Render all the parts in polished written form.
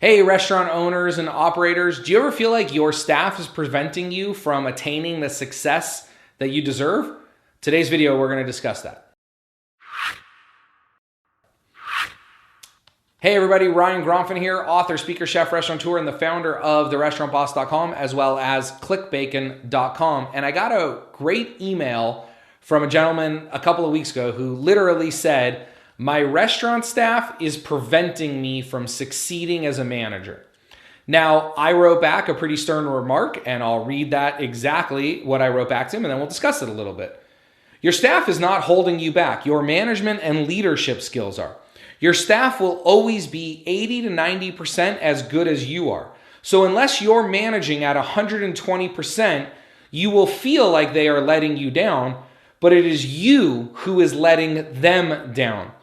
Hey, restaurant owners and operators, do you ever feel like your staff is preventing you from attaining the success that you deserve? Today's video, we're going to discuss that. Hey everybody, Ryan Gromfin here, author, speaker, chef, restaurateur, and the founder of therestaurantboss.com as well as clickbacon.com. And I got a great email from a gentleman a couple of weeks ago who literally said, my restaurant staff is preventing me from succeeding as a manager. Now, I wrote back a pretty stern remark, and I'll read that exactly what I wrote back to him, and then we'll discuss it a little bit. Your staff is not holding you back. Your management and leadership skills are. Your staff will always be 80 to 90% as good as you are. So unless you're managing at 120%, you will feel like they are letting you down, but it is you who is letting them down.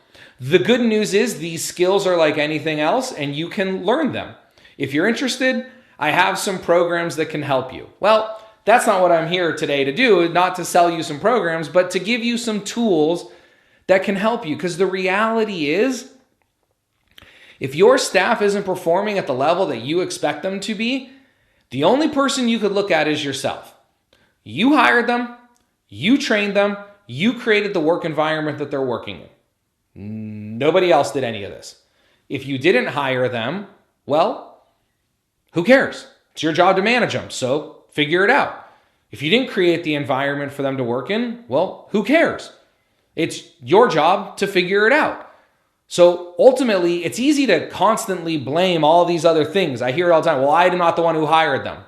The good news is these skills are like anything else and you can learn them. If you're interested, I have some programs that can help you. Well, that's not what I'm here today to do, not to sell you some programs, but to give you some tools that can help you. Because the reality is, if your staff isn't performing at the level that you expect them to be, the only person you could look at is yourself. You hired them, you trained them, you created the work environment that they're working in. Nobody else did any of this. If you didn't hire them, well, who cares? It's your job to manage them, so figure it out. If you didn't create the environment for them to work in, well, who cares? It's your job to figure it out. So ultimately, it's easy to constantly blame all these other things. I hear it all the time. Well, I'm not the one who hired them.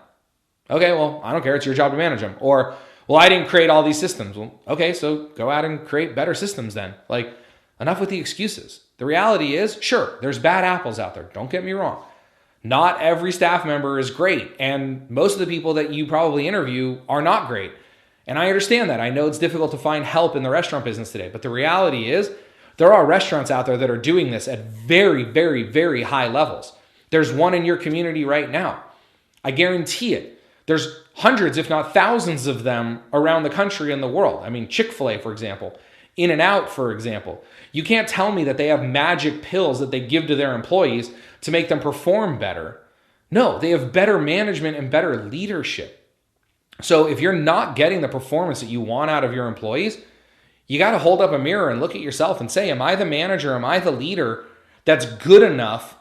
Okay, well, I don't care. It's your job to manage them. Or, well, I didn't create all these systems. Well, okay, so go out and create better systems then. Like, enough with the excuses. The reality is, sure, there's bad apples out there. Don't get me wrong. Not every staff member is great. And most of the people that you probably interview are not great. And I understand that. I know it's difficult to find help in the restaurant business today. But the reality is, there are restaurants out there that are doing this at very, very, very high levels. There's one in your community right now. I guarantee it. There's hundreds, if not thousands of them around the country and the world. I mean, Chick-fil-A, for example. In-N-Out, for example. You can't tell me that they have magic pills that they give to their employees to make them perform better. No, they have better management and better leadership. So if you're not getting the performance that you want out of your employees, you got to hold up a mirror and look at yourself and say, am I the manager? Am I the leader that's good enough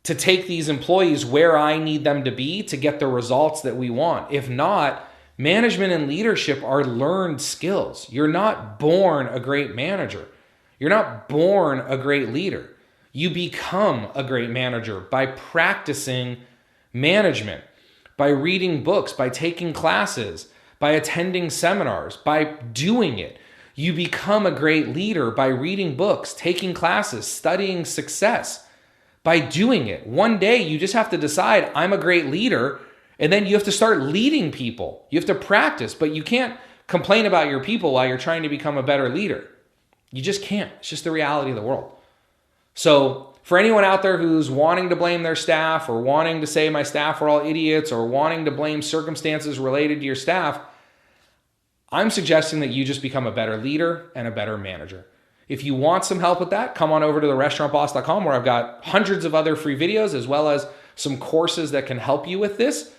to take these employees where I need them to be to get the results that we want? If not, management and leadership are learned skills. You're not born a great manager. You're not born a great leader. You become a great manager by practicing management, by reading books, by taking classes, by attending seminars, by doing it. You become a great leader by reading books, taking classes, studying success, by doing it. One day you just have to decide, I'm a great leader, and then you have to start leading people. You have to practice, but you can't complain about your people while you're trying to become a better leader. You just can't. It's just the reality of the world. So for anyone out there who's wanting to blame their staff or wanting to say my staff are all idiots or wanting to blame circumstances related to your staff, I'm suggesting that you just become a better leader and a better manager. If you want some help with that, come on over to therestaurantboss.com where I've got hundreds of other free videos as well as some courses that can help you with this.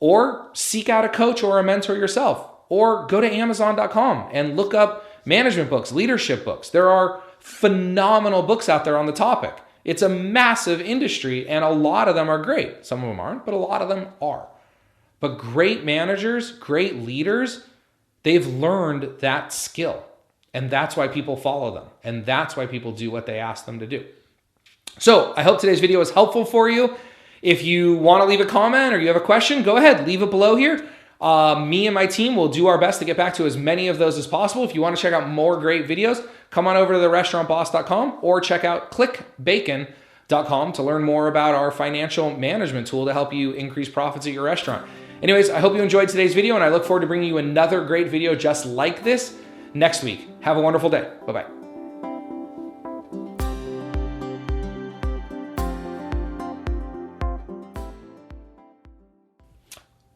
Or seek out a coach or a mentor yourself. Or go to Amazon.com and look up management books, leadership books. There are phenomenal books out there on the topic. It's a massive industry and a lot of them are great. Some of them aren't, but a lot of them are. But great managers, great leaders, they've learned that skill. And that's why people follow them. And that's why people do what they ask them to do. So I hope today's video was helpful for you. If you want to leave a comment or you have a question, go ahead, leave it below here. Me and my team will do our best to get back to as many of those as possible. If you want to check out more great videos, come on over to therestaurantboss.com or check out clickbacon.com to learn more about our financial management tool to help you increase profits at your restaurant. Anyways, I hope you enjoyed today's video and I look forward to bringing you another great video just like this next week. Have a wonderful day. Bye-bye.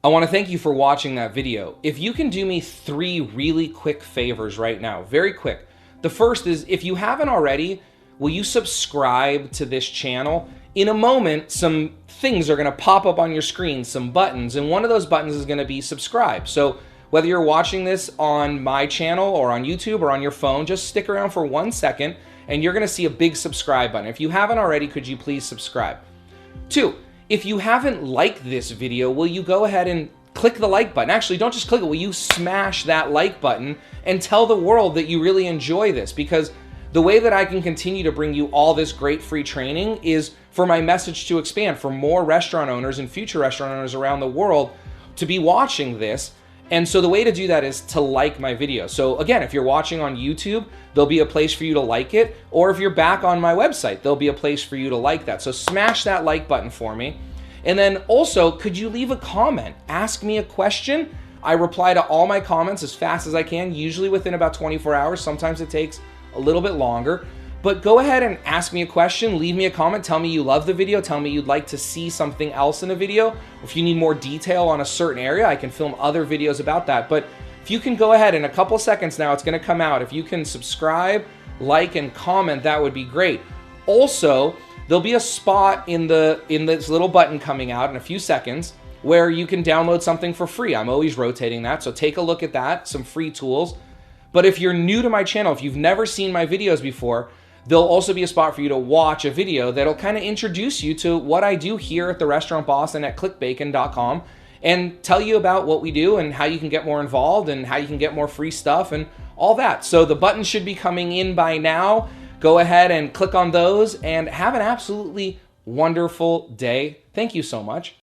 I want to thank you for watching that video. If you can do me 3 really quick favors right now, very quick. The first is, if you haven't already, will you subscribe to this channel? in a moment, some things are going to pop up on your screen, some buttons, and one of those buttons is going to be subscribe. So whether you're watching this on my channel or on YouTube or on your phone, just stick around for 1 second and you're going to see a big subscribe button. If you haven't already, could you please subscribe? 2, if you haven't liked this video, will you go ahead and click the like button? Actually, don't just click it. Will you smash that like button and tell the world that you really enjoy this? Because the way that I can continue to bring you all this great free training is for my message to expand, for more restaurant owners and future restaurant owners around the world to be watching this. And so the way to do that is to like my video. So again, if you're watching on YouTube, there'll be a place for you to like it. Or if you're back on my website, there'll be a place for you to like that. So smash that like button for me. And then also, could you leave a comment? Ask me a question. I reply to all my comments as fast as I can, usually within about 24 hours. Sometimes it takes a little bit longer. But go ahead and ask me a question, leave me a comment, tell me you love the video, tell me you'd like to see something else in a video. If you need more detail on a certain area, I can film other videos about that. But if you can go ahead in a couple seconds now, it's gonna come out. If you can subscribe, like, and comment, that would be great. Also, there'll be a spot in this little button coming out in a few seconds where you can download something for free. I'm always rotating that, so take a look at that, some free tools. But if you're new to my channel, if you've never seen my videos before, there'll also be a spot for you to watch a video that'll kind of introduce you to what I do here at the Restaurant Boss and at clickbacon.com and tell you about what we do and how you can get more involved and how you can get more free stuff and all that. So the buttons should be coming in by now. Go ahead and click on those and have an absolutely wonderful day. Thank you so much.